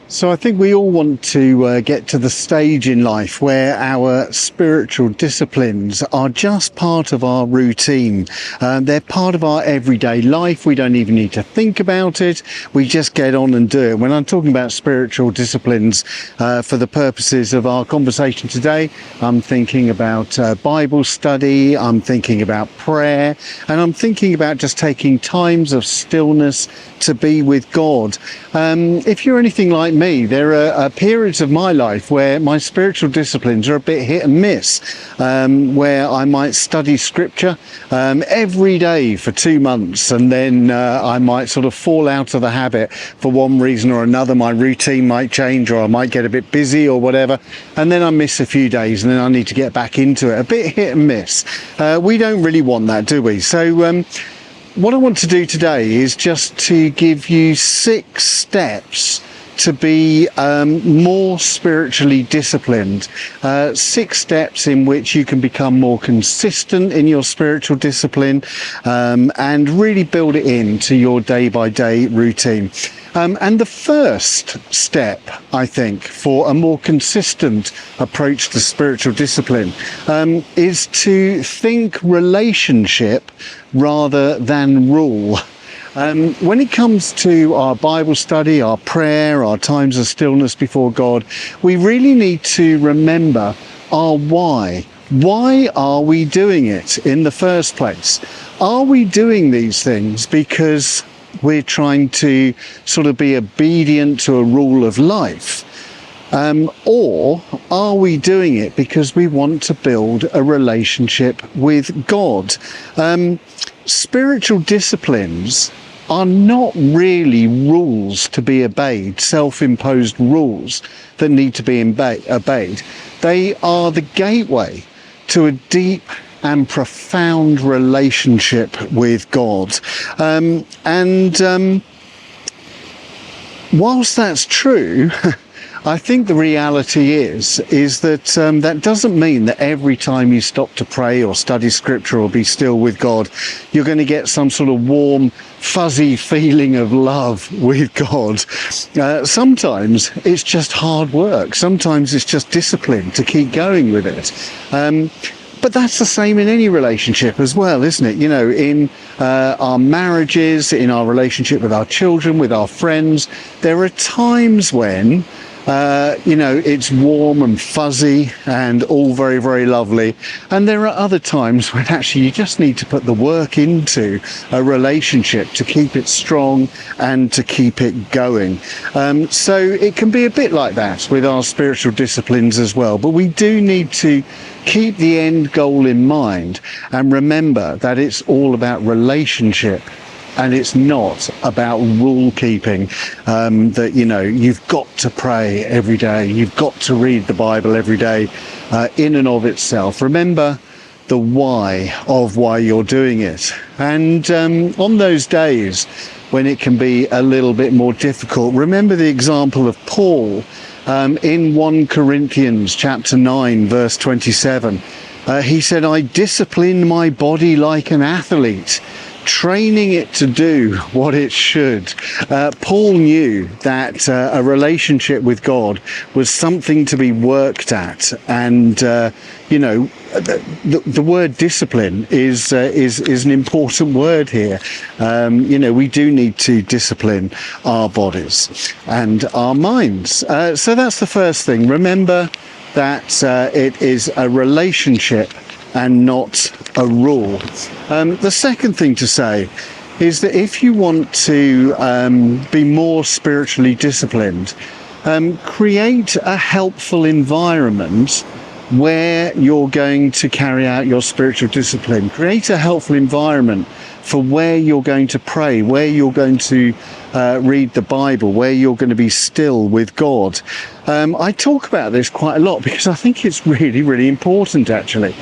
So I think we all want to get to the stage in life where our spiritual disciplines are just part of our routine. They're part of our everyday life. We don't even need to think about it. We just get on and do it. When I'm talking about spiritual disciplines for the purposes of our conversation today, I'm thinking about Bible study, I'm thinking about prayer, and I'm thinking about just taking times of stillness to be with God. If you're anything like me, there are periods of my life where my spiritual disciplines are a bit hit and miss, where I might study scripture every day for 2 months, and then I might sort of fall out of the habit for one reason or another. My routine might change, or I might get a bit busy or whatever, and then I miss a few days, and then I need to get back into it. A bit hit and miss. We don't really want that, do we? So what I want to do today is just to give you 6 steps to be more spiritually disciplined. 6 steps in which you can become more consistent in your spiritual discipline and really build it into your day-by-day routine. And the first step, I think, for a more consistent approach to spiritual discipline is to think relationship rather than rule. When it comes to our Bible study, our prayer, our times of stillness before God, we really need to remember our why. Why are we doing it in the first place? Are we doing these things because we're trying to sort of be obedient to a rule of life? Or are we doing it because we want to build a relationship with God? Spiritual disciplines are not really rules to be obeyed, self-imposed rules that need to be obeyed. They are the gateway to a deep and profound relationship with God. Whilst that's true, I think the reality is that that doesn't mean that every time you stop to pray or study scripture or be still with God, you're going to get some sort of warm, fuzzy feeling of love with God. Sometimes it's just hard work. Sometimes it's just discipline to keep going with it. But that's the same in any relationship as well, isn't it? You know, in our marriages, in our relationship with our children, with our friends, there are times when it's warm and fuzzy and all very, very lovely. And there are other times when actually you just need to put the work into a relationship to keep it strong and to keep it going. So it can be a bit like that with our spiritual disciplines as well. But we do need to keep the end goal in mind and remember that it's all about relationship. And it's not about rule keeping, that, you've got to pray every day. You've got to read the Bible every day in and of itself. Remember the why of why you're doing it. And on those days when it can be a little bit more difficult, remember the example of Paul in 1 Corinthians chapter 9, verse 27. He said, "I discipline my body like an athlete, training it to do what it should." Paul knew that a relationship with God was something to be worked at, and the word discipline is an important word here. We do need to discipline our bodies and our minds. So that's the first thing. Remember that it is a relationship and not a rule. The second thing to say is that if you want to be more spiritually disciplined, create a helpful environment where you're going to carry out your spiritual discipline. Create a helpful environment for where you're going to pray, where you're going to read the Bible, where you're going to be still with God. I talk about this quite a lot because I think it's really, really important actually,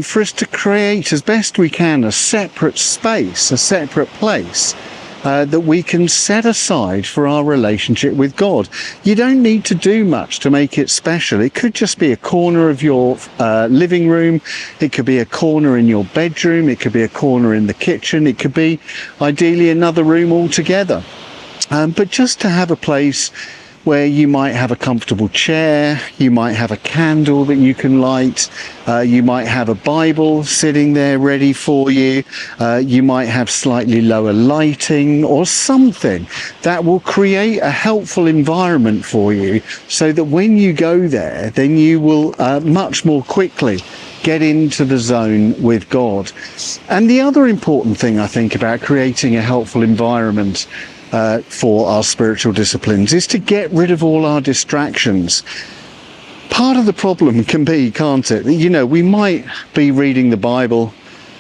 for us to create as best we can a separate space, a separate place that we can set aside for our relationship with God. You don't need to do much to make it special. It could just be a corner of your living room. It could be a corner in your bedroom. It could be a corner in the kitchen. It could be ideally another room altogether. But just to have a place where you might have a comfortable chair, you might have a candle that you can light, you might have a Bible sitting there ready for you, you might have slightly lower lighting or something that will create a helpful environment for you, so that when you go there, then you will much more quickly get into the zone with God. And the other important thing I think about creating a helpful environment for our spiritual disciplines is to get rid of all our distractions. Part of the problem can be, can't it, that, you know, we might be reading the Bible,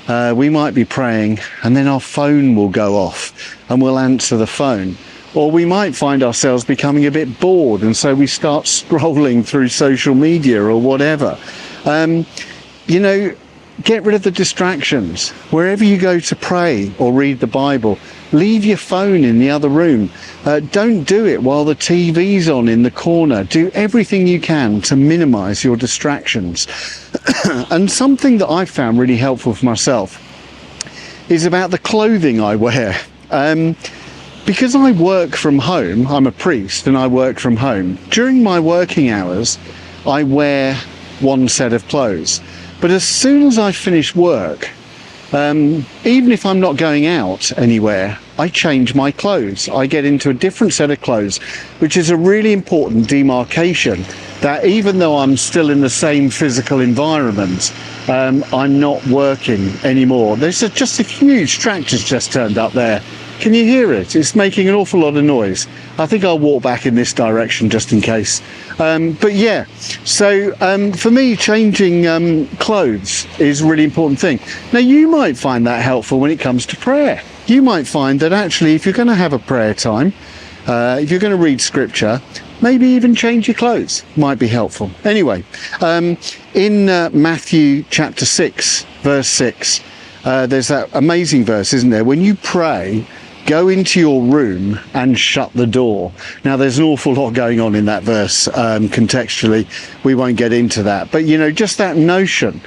we might be praying, and then our phone will go off and we'll answer the phone. Or we might find ourselves becoming a bit bored, and so we start scrolling through social media or whatever. You know, get rid of the distractions. Wherever you go to pray or read the Bible, leave your phone in the other room. Don't do it while the TV's on in the corner. Do everything you can to minimize your distractions. And something that I found really helpful for myself is about the clothing I wear. Because I work from home, I'm a priest and I work from home. During my working hours, I wear one set of clothes. But as soon as I finish work, even if I'm not going out anywhere, I change my clothes. I get into a different set of clothes, which is a really important demarcation that even though I'm still in the same physical environment, I'm not working anymore. There's just a huge tractor's just turned up there. Can you hear it? It's making an awful lot of noise. I think I'll walk back in this direction just in case. But yeah, so for me, changing clothes is a really important thing. Now, you might find that helpful when it comes to prayer. You might find that actually, if you're going to have a prayer time, if you're going to read scripture, maybe even change your clothes might be helpful. Anyway, in Matthew chapter 6, verse 6, there's that amazing verse, isn't there? When you pray, go into your room and shut the door. Now, there's an awful lot going on in that verse contextually. We won't get into that. But, you know, just that notion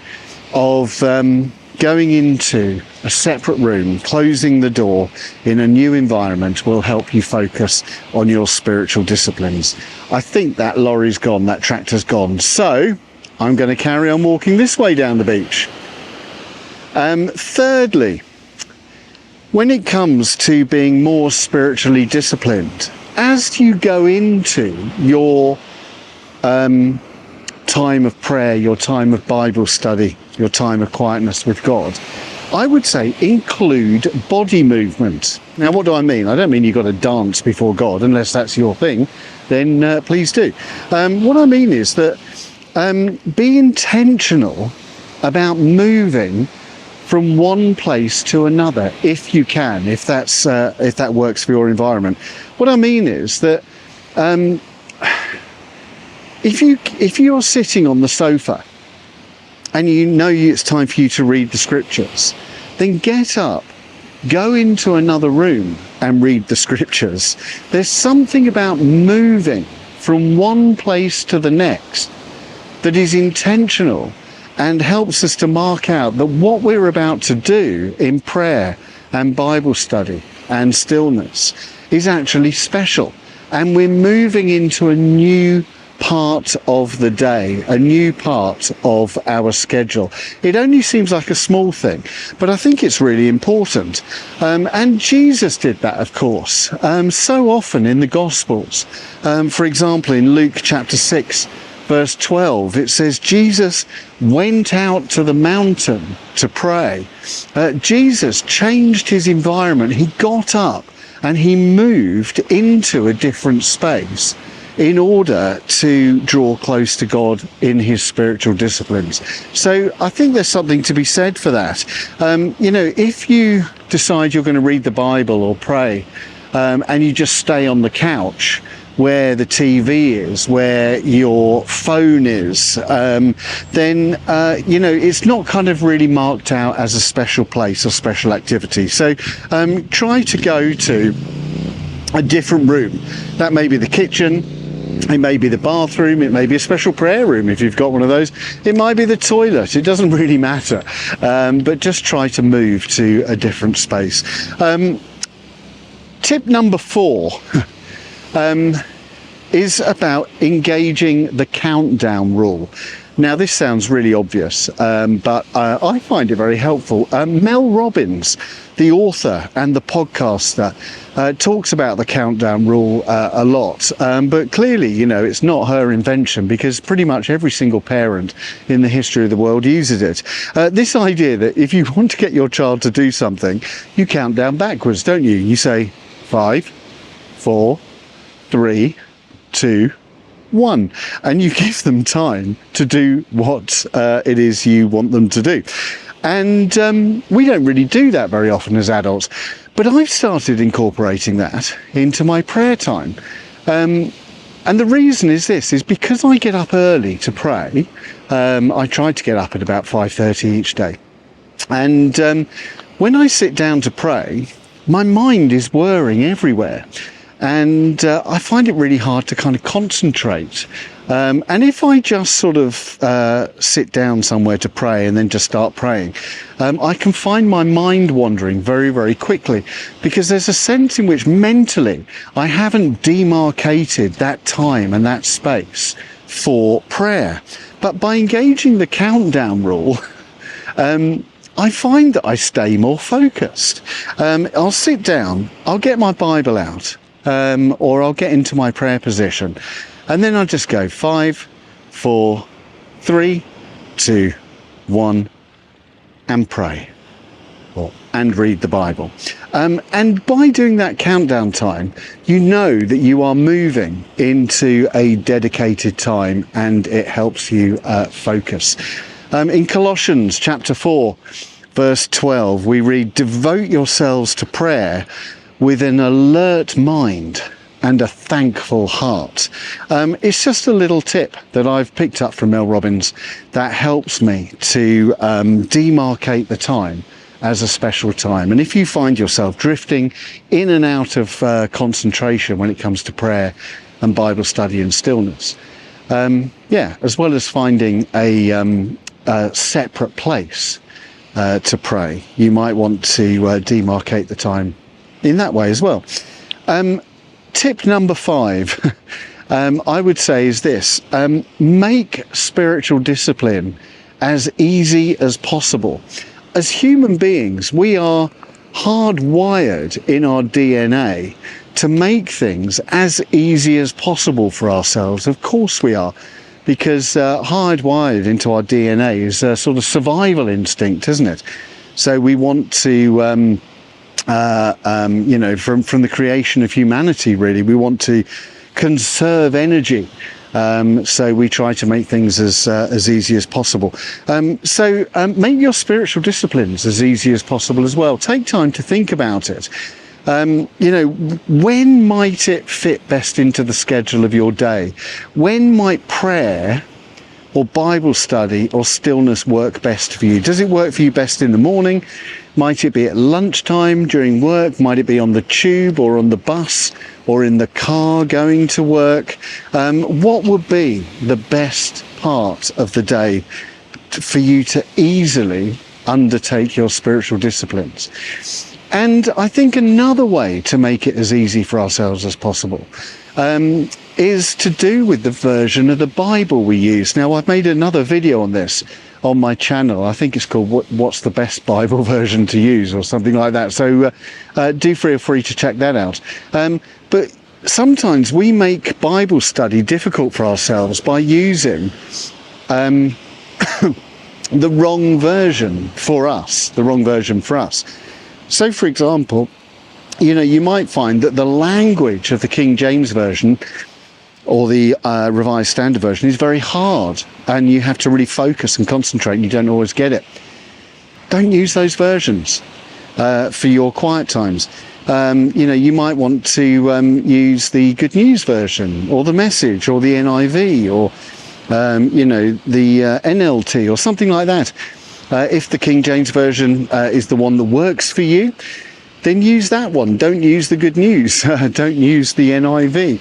of going into a separate room, closing the door in a new environment will help you focus on your spiritual disciplines. I think that lorry's gone, that tractor's gone. So I'm going to carry on walking this way down the beach. Thirdly, when it comes to being more spiritually disciplined, as you go into your time of prayer, your time of Bible study, your time of quietness with God, I would say include body movement. Now, what do I mean? I don't mean you've got to dance before God, unless that's your thing, then please do. What I mean is that be intentional about moving from one place to another, if you can, if that works for your environment. What I mean is that if you're sitting on the sofa and you know it's time for you to read the scriptures, then get up, go into another room and read the scriptures. There's something about moving from one place to the next that is intentional and helps us to mark out that what we're about to do in prayer and Bible study and stillness is actually special. And we're moving into a new part of the day, a new part of our schedule. It only seems like a small thing, but I think it's really important. And Jesus did that, of course, so often in the Gospels. For example, in Luke chapter 6, verse 12, it says Jesus went out to the mountain to pray. Jesus changed his environment. He got up and he moved into a different space in order to draw close to God in his spiritual disciplines. So I think there's something to be said for that. You know, if you decide you're going to read the Bible or pray, and you just stay on the couch where the TV is, where your phone is, then, you know, it's not kind of really marked out as a special place or special activity. So try to go to a different room. That may be the kitchen, it may be the bathroom, it may be a special prayer room if you've got one of those, it might be the toilet, it doesn't really matter. But just try to move to a different space. Tip number 4. is about engaging the countdown rule. Now, this sounds really obvious, but I find it very helpful. Mel Robbins, the author and the podcaster, talks about the countdown rule a lot, but clearly, you know, it's not her invention, because pretty much every single parent in the history of the world uses it. This idea that if you want to get your child to do something, you count down backwards, don't you? You say 5, 4, 3, 2, 1, and you give them time to do what it is you want them to do. And we don't really do that very often as adults, but I've started incorporating that into my prayer time. And the reason is this, is because I get up early to pray. I try to get up at about 5:30 each day. And when I sit down to pray, my mind is whirring everywhere. And I find it really hard to kind of concentrate. And if I just sort of sit down somewhere to pray and then just start praying, I can find my mind wandering very, very quickly, because there's a sense in which mentally I haven't demarcated that time and that space for prayer. But by engaging the countdown rule, I find that I stay more focused. I'll sit down, I'll get my Bible out, or I'll get into my prayer position, and then I'll just go 5, 4, 3, 2, 1, and pray, and read the Bible. And by doing that countdown time, you know that you are moving into a dedicated time, and it helps you focus. In Colossians chapter 4, verse 12, we read, "Devote yourselves to prayer with an alert mind and a thankful heart." It's just a little tip that I've picked up from Mel Robbins that helps me to demarcate the time as a special time. And if you find yourself drifting in and out of concentration when it comes to prayer and Bible study and stillness, as well as finding a separate place to pray, you might want to demarcate the time in that way as well. Tip number 5, I would say, is this: make spiritual discipline as easy as possible. As human beings, we are hardwired in our DNA to make things as easy as possible for ourselves. Of course we are, because hardwired into our DNA is a sort of survival instinct, isn't it? So we want to from the creation of humanity, really, we want to conserve energy. So we try to make things as easy as possible. So make your spiritual disciplines as easy as possible as well. Take time to think about it. When might it fit best into the schedule of your day? When might prayer or Bible study or stillness work best for you? Does it work for you best in the morning? Might it be at lunchtime, during work? Might it be on the tube or on the bus or in the car going to work? What would be the best part of the day for you to easily undertake your spiritual disciplines? And I think another way to make it as easy for ourselves as possible is to do with the version of the Bible we use. Now, I've made another video on this on my channel. I think it's called What's the Best Bible Version to Use, or something like that. So do feel free to check that out. But sometimes we make Bible study difficult for ourselves by using the wrong version for us, So, for example, you might find that the language of the King James Version or the Revised Standard Version is very hard, and you have to really focus and concentrate, and you don't always get it. Don't use those versions for your quiet times. You might want to use the Good News Version, or the Message, or the NIV, or the NLT, or something like that. If the King James Version is the one that works for you, then use that one. Don't use the Good News. Don't use the NIV.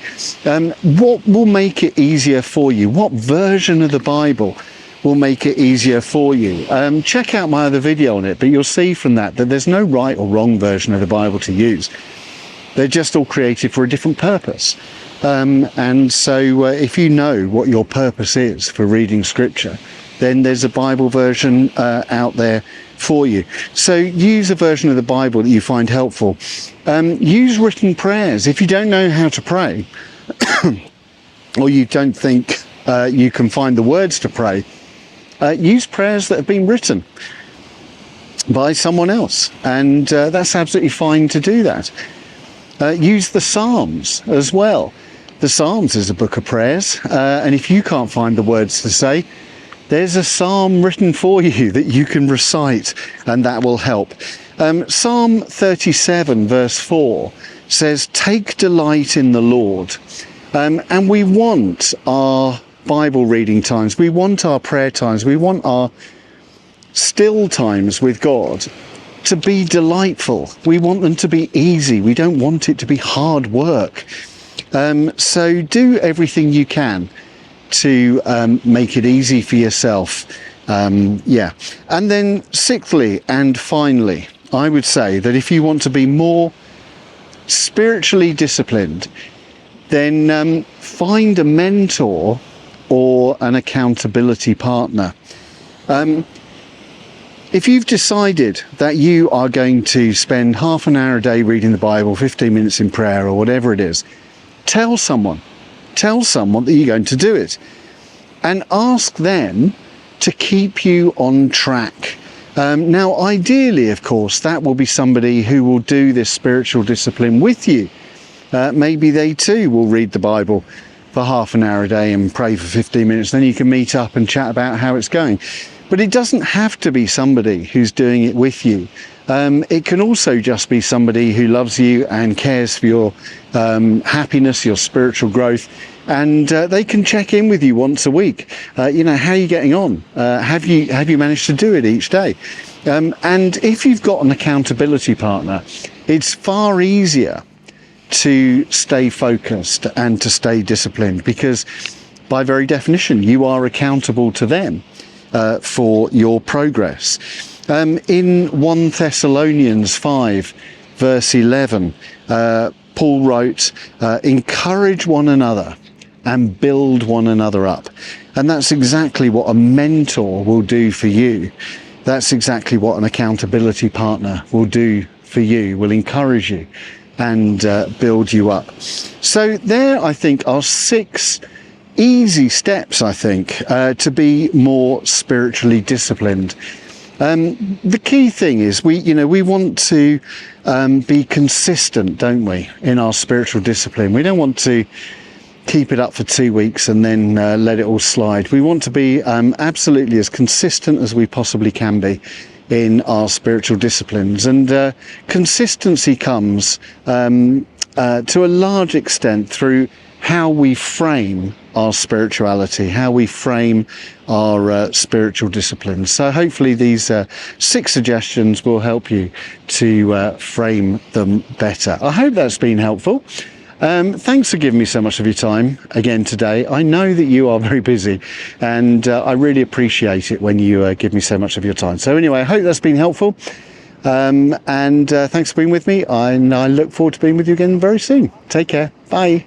What will make it easier for you? What version of the Bible will make it easier for you? Check out my other video on it, but you'll see from that there's no right or wrong version of the Bible to use. They're just all created for a different purpose. And so if you know what your purpose is for reading scripture, then there's a Bible version out there for you. So use a version of the Bible that you find helpful. Use written prayers. If you don't know how to pray, or you don't think you can find the words to pray, use prayers that have been written by someone else, and that's absolutely fine to do that. Use the Psalms as well. The Psalms is a book of prayers, and if you can't find the words to say, there's a psalm written for you that you can recite, and that will help. Psalm 37 verse 4 says, "Take delight in the Lord." And we want our Bible reading times, we want our prayer times, we want our still times with God to be delightful. We want them to be easy. We don't want it to be hard work. So do everything you can to make it easy for yourself. And then sixthly and finally, I would say that if you want to be more spiritually disciplined, then find a mentor or an accountability partner. If you've decided that you are going to spend half an hour a day reading the Bible, 15 minutes in prayer, or whatever it is, tell someone that you're going to do it, and ask them to keep you on track. Now, ideally, of course, that will be somebody who will do this spiritual discipline with you. Maybe they too will read the Bible for half an hour a day and pray for 15 minutes. Then you can meet up and chat about how it's going. But it doesn't have to be somebody who's doing it with you. It can also just be somebody who loves you and cares for your happiness, your spiritual growth, and they can check in with you once a week. How are you getting on? Have you managed to do it each day? And if you've got an accountability partner, it's far easier to stay focused and to stay disciplined, because by very definition you are accountable to them for your progress. In 1 Thessalonians 5 verse 11, Paul wrote, "Encourage one another and build one another up." And that's exactly what a mentor will do for you. That's exactly what an accountability partner will do for you, will encourage you and build you up. So there, I think, are 6 easy steps, I think, to be more spiritually disciplined. The key thing is we want to be consistent, don't we, in our spiritual discipline. We don't want to keep it up for 2 weeks and then let it all slide. We want to be absolutely as consistent as we possibly can be in our spiritual disciplines, and consistency comes to a large extent through how we frame our spirituality, how we frame our spiritual disciplines. So hopefully these 6 suggestions will help you to frame them better. I hope that's been helpful. Thanks for giving me so much of your time again today. I know that you are very busy, and I really appreciate it when you give me so much of your time. So anyway, I hope that's been helpful, and thanks for being with me, and I look forward to being with you again very soon. Take care. Bye.